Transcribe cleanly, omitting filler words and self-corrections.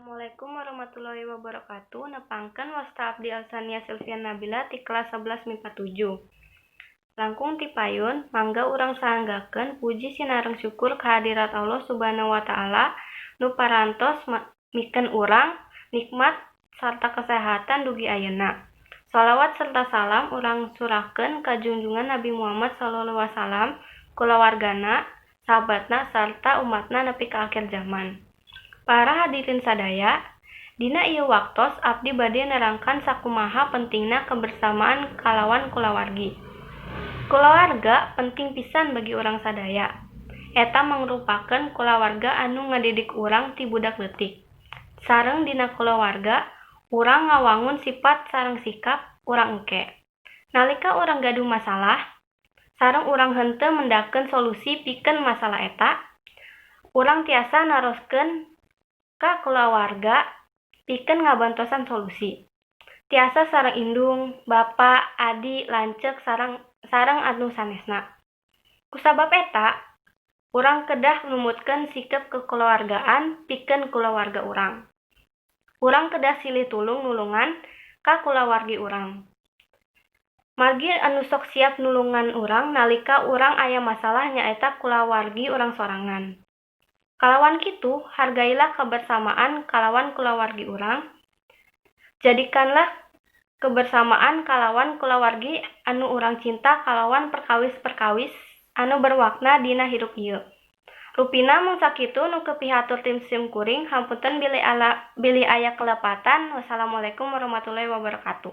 Assalamualaikum warahmatullahi wabarakatuh. Nepangkeun wasta abdi Alsania Silvian Nabila ti kelas 11 MIPA 7. Langkung ti payun, mangga urang sahanggakeun puji sinareng syukur kehadirat Allah Subhanahu wa taala nu parantos mikeun urang nikmat sarta kesehatan dugi ayeuna. Shalawat serta salam urang surakeun ka junjungan Nabi Muhammad sallallahu alaihi wasallam, kulawargana, sahabatna sarta umatna nepi ka akhir zaman. Para hadirin sadaya, dina ieu waktos abdi bade nerangkan sakumaha pentingna kebersamaan kalawan kulawargi. Kulawarga penting pisan bagi urang sadaya. Eta mangrupakeun kulawarga anu ngadidik urang ti budak leutik. Sareng dina kulawarga, urang ngawangun sifat sareng sikap urang engke. Nalika urang gaduh masalah, sareng urang henteu mendakeun solusi pikeun masalah eta, urang tiasa naroskeun ka kulawarga pikeun ngabantosan solusi. Tiasa sareng indung, bapa, adi, lanceuk sareng anu sanesna. Kusabab eta, urang kedah numutkeun sikep kekulawargaan pikeun kulawarga urang. Urang kedah silih tulung-nulungan ka kulawargi urang. Margi anu sok siap nulungan urang nalika urang aya masalah nyaeta kulawargi urang sorangan. Kalawan kitu, hargailah kebersamaan kalawan kulawargi urang. Jadikanlah kebersamaan kalawan kulawargi anu urang cinta kalawan perkawis-perkawis anu berwakna dina hirup ieu. Rupina mung sakitu nu kepihatur tim simkuring, hampunten bilih aya kelepatan. Wassalamualaikum warahmatullahi wabarakatuh.